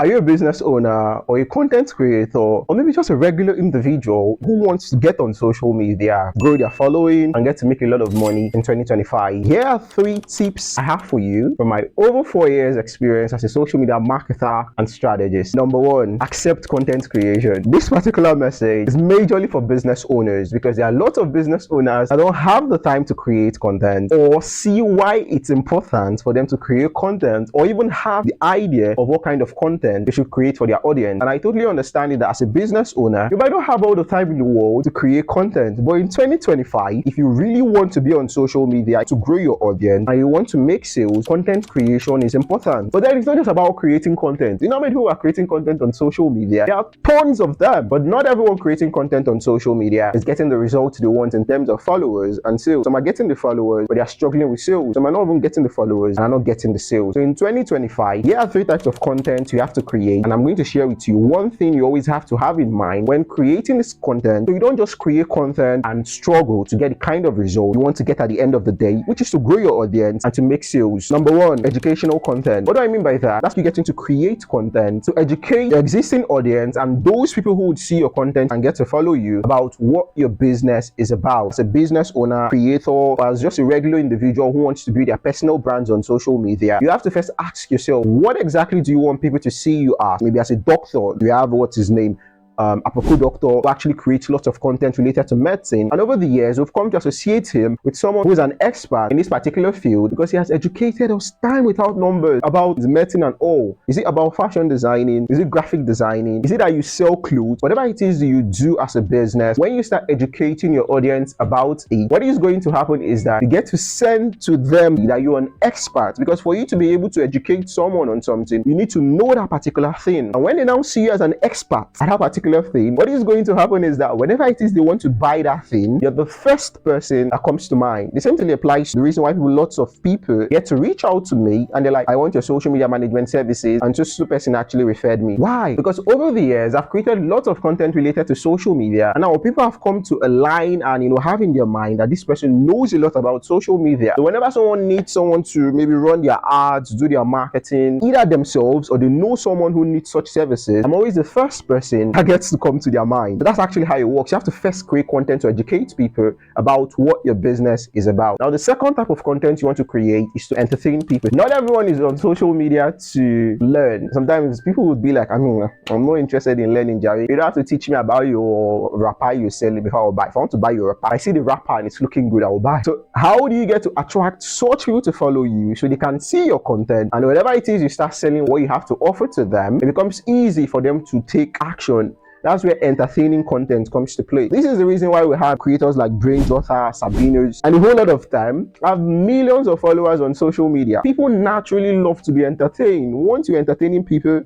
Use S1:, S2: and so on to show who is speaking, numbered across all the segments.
S1: Are you a business owner or a content creator or maybe just a regular individual who wants to get on social media, grow their following and get to make a lot of money in 2025? Here are 3 tips I have for you from my over 4 years experience as a social media marketer and strategist. Number 1, accept content creation. This particular message is majorly for business owners because there are lots of business owners that don't have the time to create content or see why it's important for them to create content or even have the idea of what kind of content they should create for their audience. And I totally understand it that as a business owner, you might not have all the time in the world to create content, but in 2025, if you really want to be on social media to grow your audience and you want to make sales, content creation is important. But then it's not just about creating content. You know how many people are creating content on social media? There are tons of them, but not everyone creating content on social media is getting the results they want in terms of followers and sales. Some are getting the followers, but they are struggling with sales. Some are not even getting the followers and are not getting the sales. So in 2025, here are 3 types of content you have to create, and I'm going to share with you one thing you always have to have in mind when creating this content, so you don't just create content and struggle to get the kind of result you want to get at the end of the day, which is to grow your audience and to make sales. Number 1, educational content. What do I mean by that? That's you getting to create content to educate your existing audience and those people who would see your content and get to follow you about what your business is about. As a business owner, creator, or as just a regular individual who wants to build their personal brands on social media, you have to first ask yourself, what exactly do you want people to see you as? Maybe as a doctor, you have what's his name? Apropos doctor who actually creates lots of content related to medicine, and over the years we've come to associate him with someone who is an expert in this particular field because he has educated us time without numbers about medicine and all. Is it about fashion designing? Is it graphic designing? Is it that you sell clothes? Whatever it is that you do as a business, when you start educating your audience about it, what is going to happen is that you get to send to them that you're an expert, because for you to be able to educate someone on something, you need to know that particular thing. And when they now see you as an expert at that particular thing, what is going to happen is that whenever it is they want to buy that thing, you're the first person that comes to mind. The same thing applies to the reason why lots of people get to reach out to me and they're like, I want your social media management services, and just this person actually referred me. Why? Because over the years I've created lots of content related to social media, and now people have come to align and have in their mind that this person knows a lot about social media. So whenever someone needs someone to maybe run their ads, do their marketing, either themselves or they know someone who needs such services, I'm always the first person that gets to come to their mind. But that's actually how it works. You have to first create content to educate people about what your business is about. Now, the second type of content you want to create is to entertain people. Not everyone is on social media to learn. Sometimes people would be like, I'm not interested in learning, Jerry. You don't have to teach me about your wrapper you're selling before I'll buy. If I want to buy your wrapper, I see the wrapper and it's looking good, I will buy. So how do you get to attract such people to follow you so they can see your content, and whatever it is you start selling, what you have to offer to them, it becomes easy for them to take action. That's where entertaining content comes to play. This is the reason why we have creators like Brainjota, Sabinus, and a whole lot of them have millions of followers on social media. People naturally love to be entertained. Once you're entertaining people,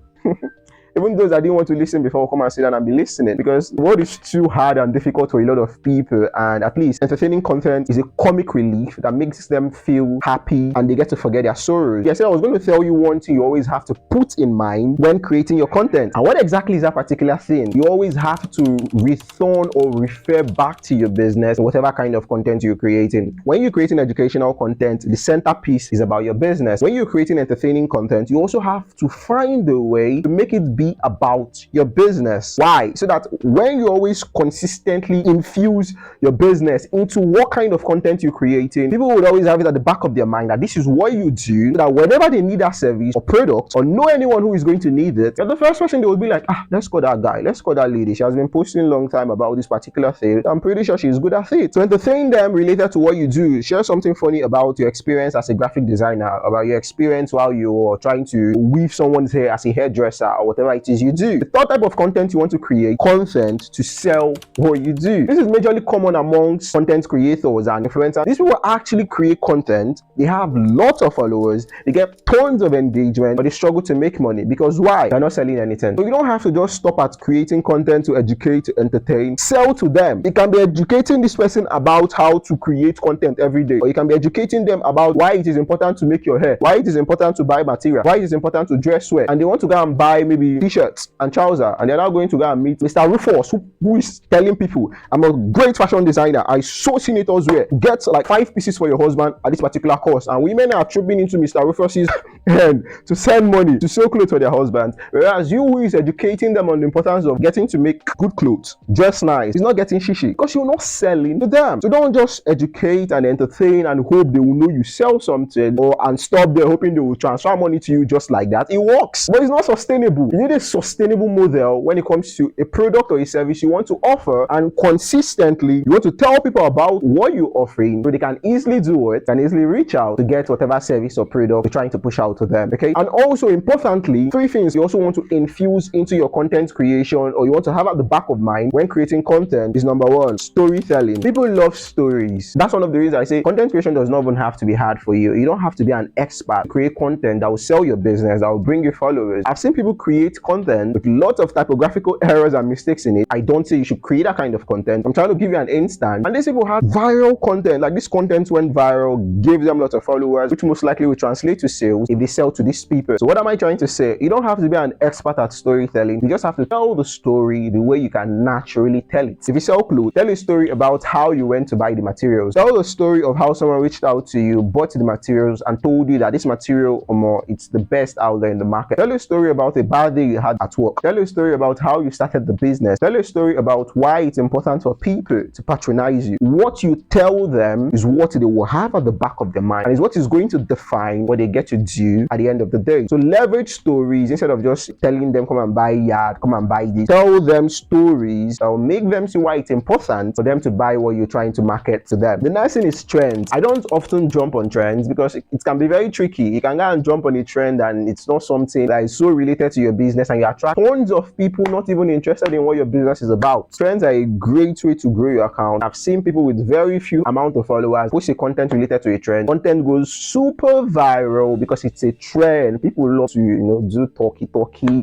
S1: even those that didn't want to listen before come and sit down and be listening, because the world is too hard and difficult for a lot of people, and at least entertaining content is a comic relief that makes them feel happy and they get to forget their sorrows. Yes, I was going to tell you one thing you always have to put in mind when creating your content. And what exactly is that particular thing? You always have to return or refer back to your business and whatever kind of content you're creating. When you're creating educational content, the centerpiece is about your business. When you're creating entertaining content, you also have to find a way to make it be about your business. Why? So that when you always consistently infuse your business into what kind of content you're creating, people would always have it at the back of their mind that this is what you do, so that whenever they need that service or product or know anyone who is going to need it, you're the first person they would be like, let's call that guy, let's call that lady. She has been posting a long time about this particular thing. I'm pretty sure she's good at it. So entertain them related to what you do. Share something funny about your experience as a graphic designer, about your experience while you're trying to weave someone's hair as a hairdresser or whatever it is you do. The third type of content you want to create, content to sell what you do. This is majorly common amongst content creators and influencers. These people actually create content, they have lots of followers, they get tons of engagement, but they struggle to make money. Because why? They're not selling anything. So you don't have to just stop at creating content to educate, to entertain. Sell to them. You can be educating this person about how to create content every day, or you can be educating them about why it is important to make your hair, why it is important to buy material, why it is important to dress well, and they want to go and buy maybe t-shirts and trousers, and they're now going to go and meet Mr. Rufus, who is telling people, I'm a great fashion designer, I sew senators wear, get like 5 pieces for your husband at this particular cost. And women are trooping into Mr. Rufus's hand to send money to sew clothes for their husbands, whereas you who is educating them on the importance of getting to make good clothes, dress nice, is not getting shishi because you're not selling to them. So don't just educate and entertain and hope they will know you sell something, and stop there hoping they will transfer money to you just like that. It works, but it's not sustainable. You need a sustainable model when it comes to a product or a service you want to offer, and consistently you want to tell people about what you're offering so they can easily do it, can easily reach out to get whatever service or product you're trying to push out to them. Okay, and also importantly, 3 things you also want to infuse into your content creation, or you want to have at the back of mind when creating content is: number 1, storytelling. People love stories. That's one of the reasons I say content creation does not even have to be hard for you. You don't have to be an expert to create content that will sell your business, that will bring you followers. I've seen people create content with lots of typographical errors and mistakes in it. I don't say you should create that kind of content. I'm trying to give you an instance, and these people have viral content. Like, this content went viral, gave them lots of followers, which most likely will translate to sales if they sell to these people. So what am I trying to say? You don't have to be an expert at storytelling. You just have to tell the story the way you can naturally tell it. If you sell clothes, tell a story about how you went to buy the materials. Tell the story of how someone reached out to you, bought the materials, and told you that this material, or more, it's the best out there in the market. Tell a story about a bad day you had at work. Tell a story about how you started the business. Tell a story about why it's important for people to patronize you. What you tell them is what they will have at the back of their mind, and is what is going to define what they get to do at the end of the day. So leverage stories instead of just telling them, come and buy yard, come and buy this. Tell them stories that will make them see why it's important for them to buy what you're trying to market to them. The next thing is trends. I don't often jump on trends because it can be very tricky. You can go and jump on a trend and it's not something that is so related to your business, and you attract tons of people not even interested in what your business is about. Trends are a great way to grow your account. I've seen people with very few amount of followers post a content related to a trend. Content goes super viral because it's a trend. People love to, do talky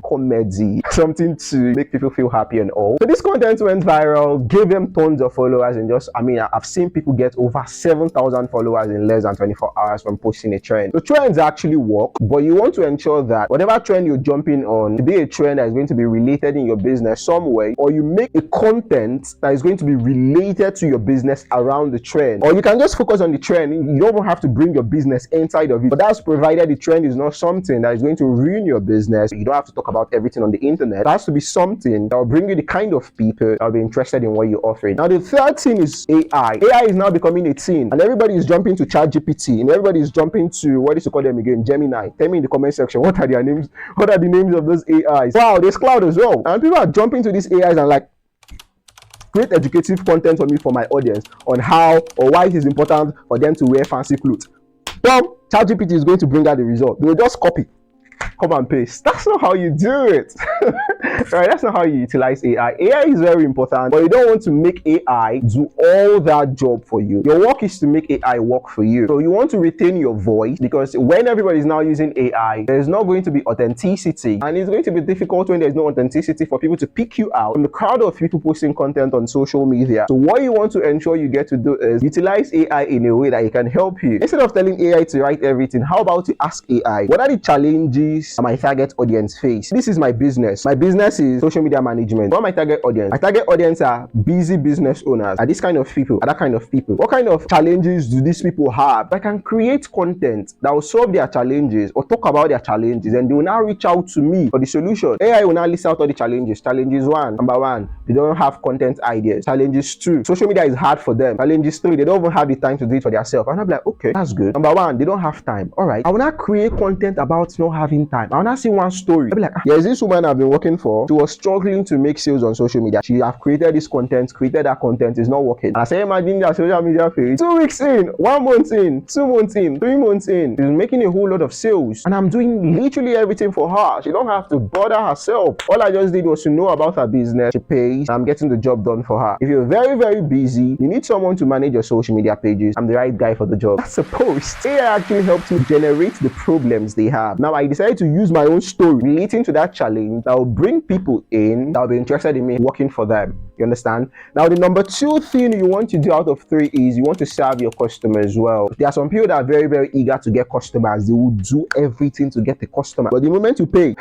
S1: comedy, something to make people feel happy and all. So this content went viral, gave them tons of followers, and I've seen people get over 7,000 followers in less than 24 hours from posting a trend. So trends actually work, but you want to ensure that whatever trend you're jumping on to be a trend that is going to be related in your business some way, or you make a content that is going to be related to your business around the trend. Or you can just focus on the trend. You don't have to bring your business inside of it, but that's provided the trend is not something that is going to ruin your business. You don't have to talk about everything on the internet. It has to be something that will bring you the kind of people that will be interested in what you're offering. Now, the third thing is AI. AI is now becoming a thing, and everybody is jumping to ChatGPT, and everybody is jumping to, what is it called them again? Gemini. Tell me in the comment section, what are their names? What are the names of those AIs? Wow, there's cloud as well. And people are jumping to these AIs and like, create educative content for me, for my audience, on how or why it is important for them to wear fancy clothes. Well, ChatGPT is going to bring out the result. They will just copy, come and paste. That's not how you do it. Right? That's not how you utilize AI. AI is very important, but you don't want to make AI do all that job for you. Your work is to make AI work for you. So you want to retain your voice, because when everybody is now using AI, there's not going to be authenticity, and it's going to be difficult when there's no authenticity for people to pick you out from the crowd of people posting content on social media. So what you want to ensure you get to do is utilize AI in a way that it can help you. Instead of telling AI to write everything, how about you ask AI, what are the challenges my target audience face? This is my business. My business is social media management. What are my target audience? My target audience are busy business owners. Are these kind of people? Are that kind of people? What kind of challenges do these people have? I can create content that will solve their challenges or talk about their challenges, and they will now reach out to me for the solution. AI will now list out all the challenges. Challenges 1, number 1, they don't have content ideas. Challenges 2, social media is hard for them. Challenges 3, they don't even have the time to do it for themselves. And I'll be like, okay, that's good. Number 1, they don't have time. All right, I will not create content about not having time. I will not see one story. I'll be like, there's this woman I've been working for. She was struggling to make sales on social media. She have created this content, created that content, is not working. And I say, imagine that social media page, 2 weeks in, 1 month in, 2 months in, 3 months in, she's making a whole lot of sales, and I'm doing literally everything for her. She don't have to bother herself. All I just did was to know about her business. She pays, I'm getting the job done for her. If you're very, very busy, you need someone to manage your social media pages, I'm the right guy for the job. That's a post. AI actually helped me generate the problems they have. Now I decided to use my own story relating to that challenge that will bring people in that will be interested in me working for them. You understand? Now the number 2 thing you want to do out of 3 is you want to serve your customers well. There are some people that are very, very eager to get customers. They will do everything to get the customer, but the moment you pay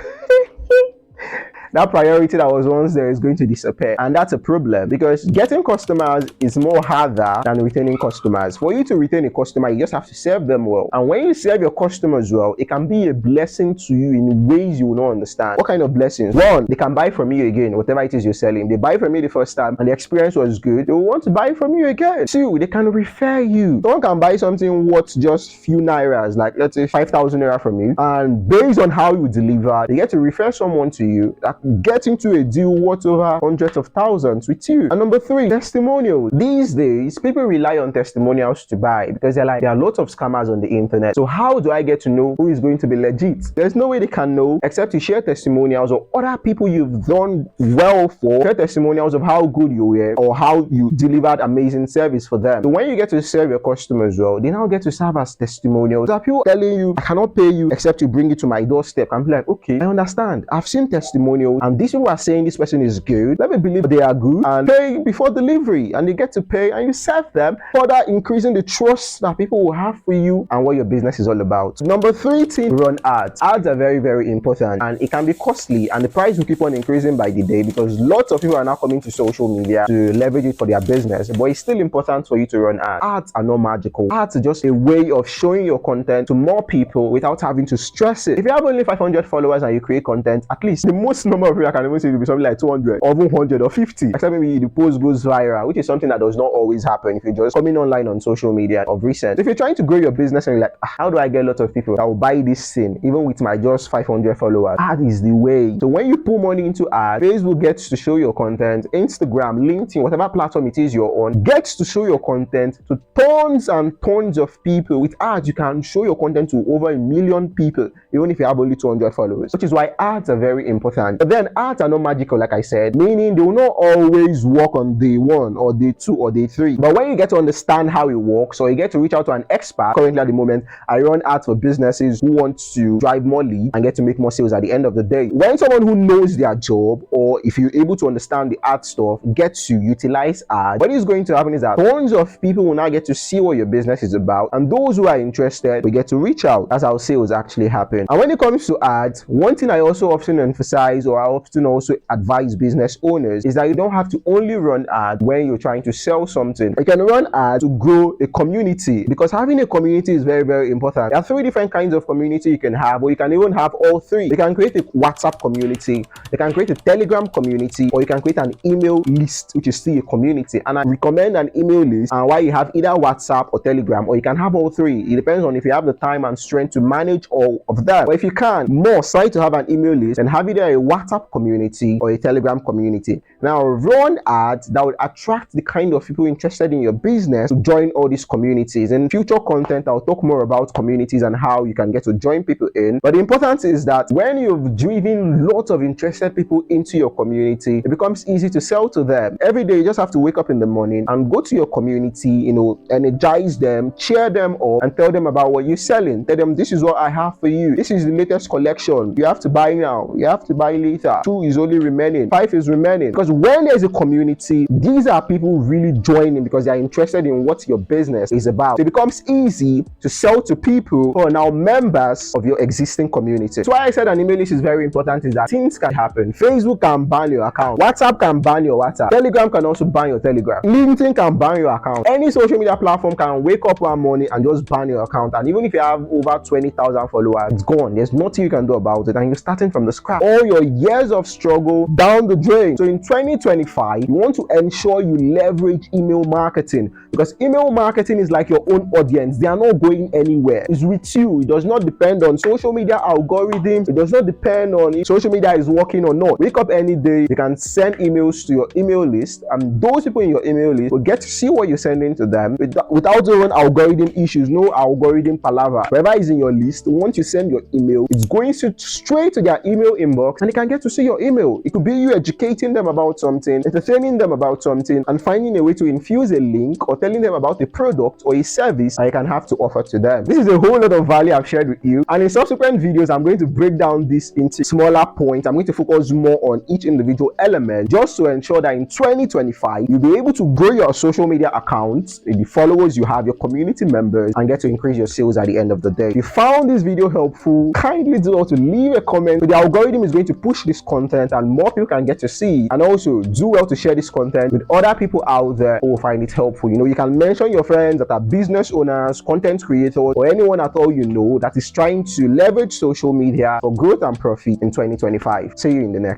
S1: that priority that was once there is going to disappear. And that's a problem, because getting customers is more harder than retaining customers. For you to retain a customer, you just have to serve them well. And when you serve your customers well, it can be a blessing to you in ways you will not understand. What kind of blessings? One, they can buy from you again, whatever it is you're selling. They buy from you the first time and the experience was good, they will want to buy from you again. Two, they can refer you. Someone can buy something worth just few nairas, like let's say 5,000 naira from you, and based on how you deliver, they get to refer someone to you that get into a deal worth over hundreds of thousands with you. And number three, testimonials. These days, people rely on testimonials to buy because they're like, there are lots of scammers on the internet. So how do I get to know who is going to be legit? There's no way they can know except to share testimonials or other people you've done well for. Share testimonials of how good you were or how you delivered amazing service for them. So when you get to serve your customers well, they now get to serve as testimonials. There are people telling you, I cannot pay you except you bring it to my doorstep. I'm like, okay, I understand. I've seen testimonials and these people are saying this person is good. Let me believe they are good and pay before delivery, and they get to pay and you serve them, further increasing the trust that people will have for you and what your business is all about. Number three thing, run ads. Ads are very, very important and it can be costly, and the price will keep on increasing by the day because lots of people are now coming to social media to leverage it for their business. But it's still important for you to run ads. Ads are not magical. Ads are just a way of showing your content to more people without having to stress it. If you have only 500 followers and you create content, at least the most number of people I can even say will be something like 200 or 100 or 50, except maybe the post goes viral, which is something that does not always happen if you're just coming online on social media of recent. If you're trying to grow your business and you're like, how do I get a lot of people that will buy this thing even with my just 500 followers? Ad is the way. So when you put money into ads, Facebook gets to show your content, Instagram, LinkedIn, whatever platform it is you're on, gets to show your content to tons and tons of people. With ads, you can show your content to over 1 million people, even if you have only 200 followers, which is why ads are very important. But then ads are not magical, like I said, meaning they will not always work on day one or day two or day three. But when you get to understand how it works, or you get to reach out to an expert, currently at the moment, I run ads for businesses who want to drive more leads and get to make more sales at the end of the day. When someone who knows their job, or if you're able to understand the ad stuff, gets to utilize ads, what is going to happen is that tons of people will now get to see what your business is about, and those who are interested will get to reach out. That's how sales actually happen. And when it comes to ads, one thing I also often emphasize, or I often also advise business owners, is that you don't have to only run ads when you're trying to sell something. You can run ads to grow a community, because having a community is very, very important. There are three different kinds of community you can have, or you can even have all three. You can create a WhatsApp community, you can create a Telegram community, or you can create an email list, which is still a community. And I recommend an email list, and why you have either WhatsApp or Telegram, or you can have all three. It depends on if you have the time and strength to manage all of them. But if you can, more try to have an email list and have either a WhatsApp community or a Telegram community. Now run ads that would attract the kind of people interested in your business to join all these communities. In future content, I'll talk more about communities and how you can get to join people in. But the importance is that when you've driven lots of interested people into your community, it becomes easy to sell to them. Every day you just have to wake up in the morning and go to your community, energize them, cheer them up, and tell them about what you're selling. Tell them, this is what I have for you. This is the latest collection. You have to buy now. You have to buy later. 2 is only remaining. 5 is remaining. Because when there's a community, these are people really joining because they are interested in what your business is about. So it becomes easy to sell to people who are now members of your existing community. So why I said an email list is very important is that things can happen. Facebook can ban your account. WhatsApp can ban your WhatsApp. Telegram can also ban your Telegram. LinkedIn can ban your account. Any social media platform can wake up one morning and just ban your account. And even if you have over 20,000 followers, it's gone. There's nothing you can do about it. And you're starting from the scratch. All your years of struggle down the drain. So in 2025, you want to ensure you leverage email marketing, because email marketing is like your own audience. They are not going anywhere. It's with you. It does not depend on social media algorithms. It does not depend on if social media is working or not. Wake up any day, you can send emails to your email list, and those people in your email list will get to see what you're sending to them without even algorithm issues. No algorithm palaver. Whoever is in your list, once you send your email, it's going straight to their email inbox, and they can get to see your email. It could be you educating them about something, entertaining them about something, and finding a way to infuse a link or telling them about a product or a service that you can have to offer to them. This is a whole lot of value I've shared with you, and in subsequent videos I'm going to break down this into smaller points. I'm going to focus more on each individual element just to ensure that in 2025 you'll be able to grow your social media accounts, the followers you have, your community members, and get to increase your sales at the end of the day. If you found this video helpful, kindly do also leave a comment. So the algorithm is going to push push this content and more people can get to see, and also do well to share this content with other people out there who will find it helpful. You can mention your friends that are business owners, content creators, or anyone at all that is trying to leverage social media for growth and profit in 2025. See you in the next.